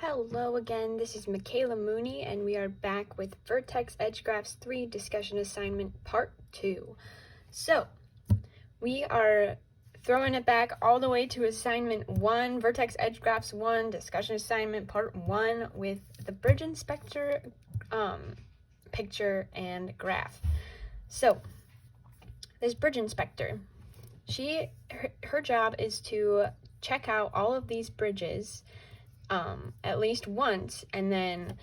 Hello again, this is Michaela Mooney, and we are back with Vertex Edge Graphs 3 Discussion Assignment Part 2. So, we are throwing it back all the way to Assignment 1, Vertex Edge Graphs 1, Discussion Assignment Part 1, with the bridge inspector picture and graph. So, this bridge inspector, her job is to check out all of these bridges at least once, and then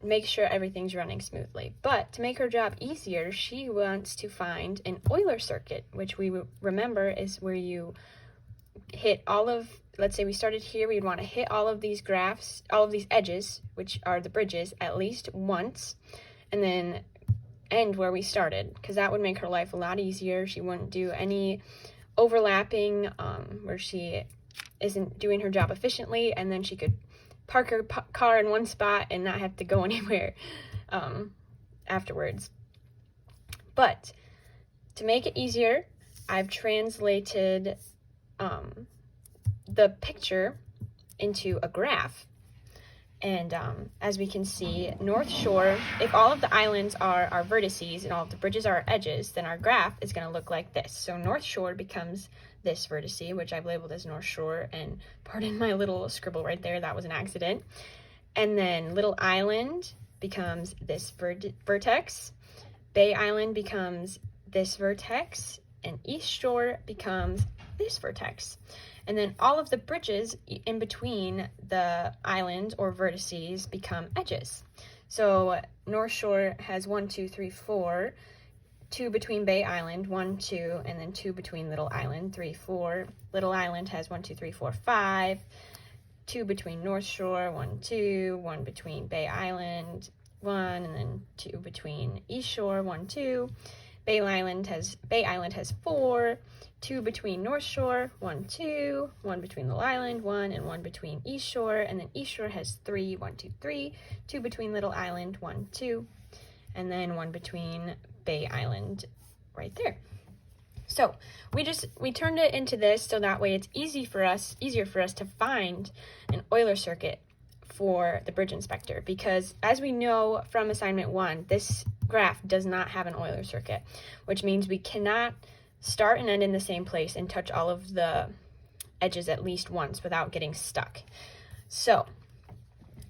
make sure everything's running smoothly. But to make her job easier, she wants to find an Euler circuit, which we remember is where you hit all of, let's say we started here, we'd want to hit all of these graphs, all of these edges, which are the bridges, at least once, and then end where we started, because that would make her life a lot easier. She wouldn't do any overlapping where she isn't doing her job efficiently, and then she could park her car in one spot and not have to go anywhere afterwards. But to make it easier, I've translated the picture into a graph. And as we can see, North Shore, if all of the islands are our vertices and all of the bridges are our edges, then our graph is going to look like this. So North Shore becomes this vertice, which I've labeled as North Shore, and pardon my little scribble right there, that was an accident. And then Little Island becomes this vertex, Bay Island becomes this vertex, and East Shore becomes this vertex. And then all of the bridges in between the island or vertices become edges. So North Shore has 1, 2, 3, 4, 2 between Bay Island, 1, 2, and then 2 between Little Island, 3, 4. Little Island has 1, 2, 3, 4, 5, 2 between North Shore, 1, 2, 1 between Bay Island, 1, and then 2 between East Shore, 1, 2. Bay Island has 4, 2 between North Shore, 1, 2, 1 between Little Island, 1, and 1 between East Shore, and then East Shore has 3, 1, 2, 3, 2 between Little Island, 1, 2, and then 1 between Bay Island right there. So we turned it into this so that way it's easier for us to find an Euler circuit for the bridge inspector, because as we know from assignment 1, this graph does not have an Euler circuit, which means we cannot start and end in the same place and touch all of the edges at least once without getting stuck. So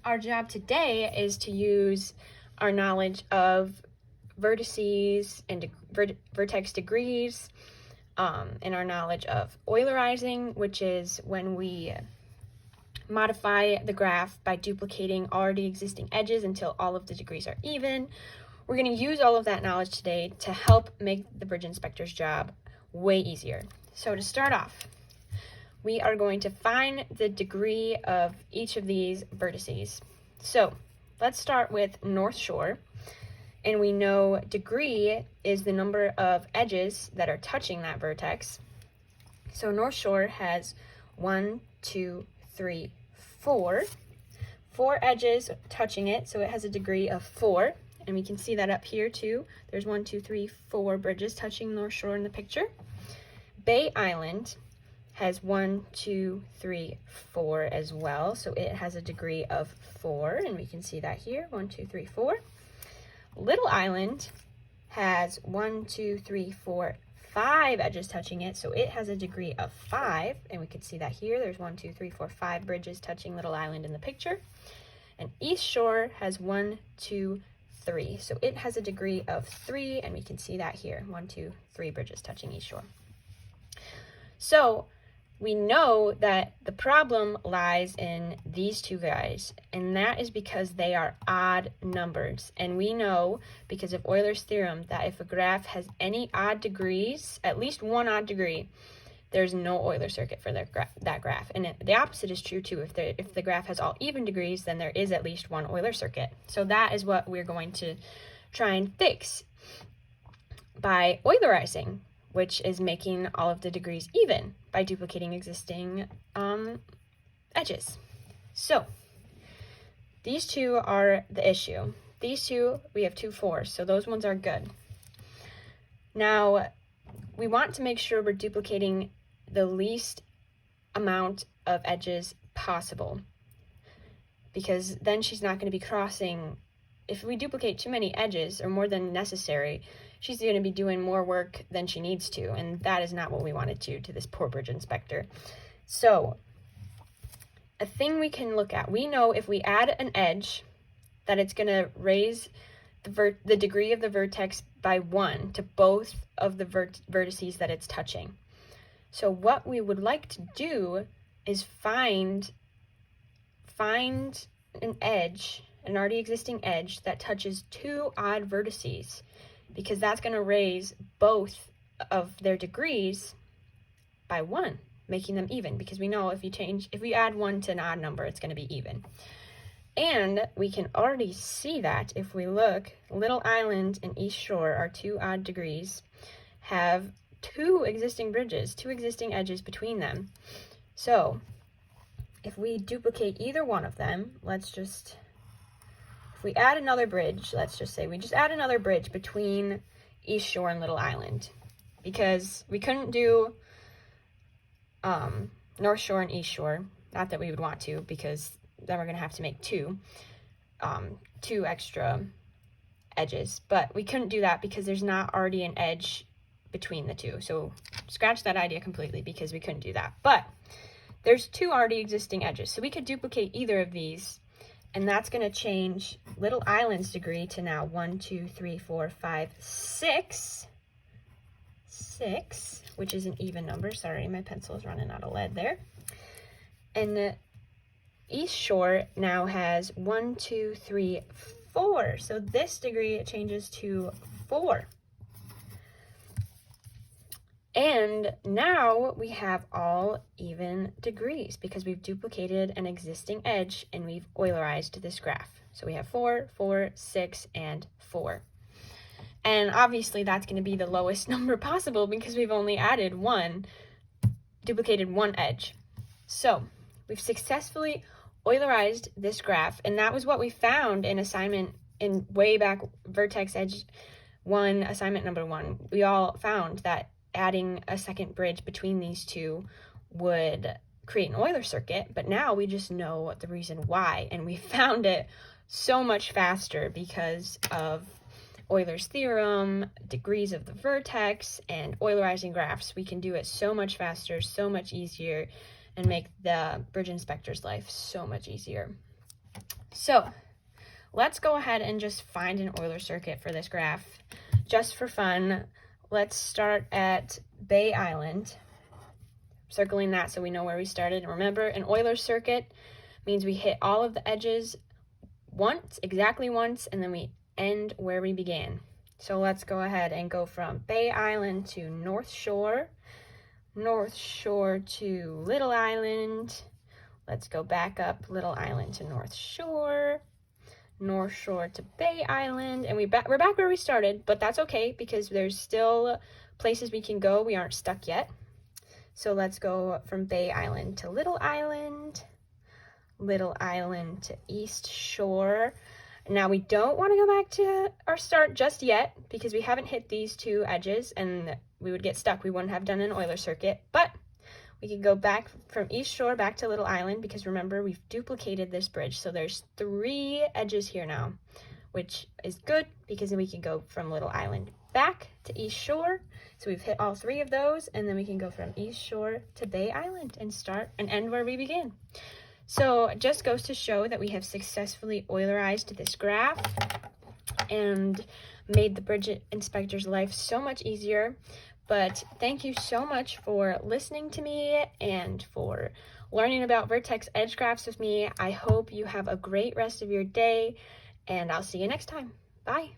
our job today is to use our knowledge of vertices and vertex degrees, and our knowledge of Eulerizing, which is when we modify the graph by duplicating already existing edges until all of the degrees are even. We're going to use all of that knowledge today to help make the bridge inspector's job way easier. So to start off, we are going to find the degree of each of these vertices. So let's start with North Shore, and we know degree is the number of edges that are touching that vertex. So North Shore has 1, 2, 3, 4 edges touching it, so it has a degree of 4, and we can see that up here too. There's 1, 2, 3, 4 bridges touching North Shore in the picture. Bay Island has 1, 2, 3, 4 as well, so it has a degree of 4, and we can see that here, 1, 2, 3, 4. Little Island has 1, 2, 3, 4, 5 edges touching it, so it has a degree of 5, and we can see that here. There's 1, 2, 3, 4, 5 bridges touching Little Island in the picture. And East Shore has 1, 2, 3, so it has a degree of 3, and we can see that here, 1, 2, 3 bridges touching East Shore. So we know that the problem lies in these two guys, and that is because they are odd numbers. And we know, because of Euler's theorem, that if a graph has any odd degrees, at least one odd degree, there's no Euler circuit for that graph. And the opposite is true too. If the graph has all even degrees, then there is at least one Euler circuit. So that is what we're going to try and fix by Eulerizing, which is making all of the degrees even by duplicating existing edges. So these two are the issue. These two, we have 2 4s, so those ones are good. Now, we want to make sure we're duplicating the least amount of edges possible. because then she's not going to be crossing. If we duplicate too many edges or more than necessary, she's going to be doing more work than she needs to, and that is not what we want to do to this poor bridge inspector. So a thing we can look at, we know if we add an edge that it's going to raise the degree of the vertex by 1 to both of the vertices that it's touching. So what we would like to do is find an edge, an already existing edge that touches 2 odd vertices, because that's going to raise both of their degrees by 1, making them even, because we know if we add 1 to an odd number, it's going to be even. And we can already see that if we look, Little Island and East Shore, our 2 odd degrees, have 2 existing bridges, 2 existing edges between them. So if we duplicate either one of them, if we add another bridge, let's just say we just add another bridge between East Shore and Little Island, because we couldn't do North Shore and East Shore, not that we would want to, because then we're going to have to make 2 extra edges, but we couldn't do that because there's not already an edge between the 2. So scratch that idea completely, because we couldn't do that. But there's 2 already existing edges, so we could duplicate either of these, and that's going to change Little Island's degree to now 1, 2, 3, 4, 5, 6, which is an even number. Sorry, my pencil is running out of lead there. And East Shore now has 1, 2, 3, 4. So this degree changes to 4. And now we have all even degrees because we've duplicated an existing edge and we've Eulerized this graph. So we have 4, 4, 6, and 4. And obviously that's going to be the lowest number possible because we've only duplicated one edge. So we've successfully Eulerized this graph, and that was what we found in assignment in way back Vertex Edge 1, assignment number 1. We all found that adding a second bridge between these 2 would create an Euler circuit, but now we just know the reason why, and we found it so much faster because of Euler's theorem, degrees of the vertex, and Eulerizing graphs. We can do it so much faster, so much easier, and make the bridge inspector's life so much easier. So let's go ahead and just find an Euler circuit for this graph. Just for fun, let's start at Bay Island, circling that so we know where we started. And remember, an Euler circuit means we hit all of the edges exactly once, and then we end where we began. So let's go ahead and go from Bay Island to North Shore, North Shore to Little Island. Let's go back up Little Island to North Shore, North Shore to Bay Island, and we're back where we started, but that's okay because there's still places we can go. We aren't stuck yet. So let's go from Bay Island to Little Island, Little Island to East Shore. Now we don't want to go back to our start just yet because we haven't hit these 2 edges and we would get stuck. We wouldn't have done an Euler circuit, but we can go back from East Shore back to Little Island because remember, we've duplicated this bridge. So there's 3 edges here now, which is good because then we can go from Little Island back to East Shore. So we've hit all 3 of those, and then we can go from East Shore to Bay Island and start and end where we began. So it just goes to show that we have successfully Eulerized this graph and made the bridge inspector's life so much easier. But thank you so much for listening to me and for learning about Vertex edge graphs with me. I hope you have a great rest of your day, and I'll see you next time. Bye.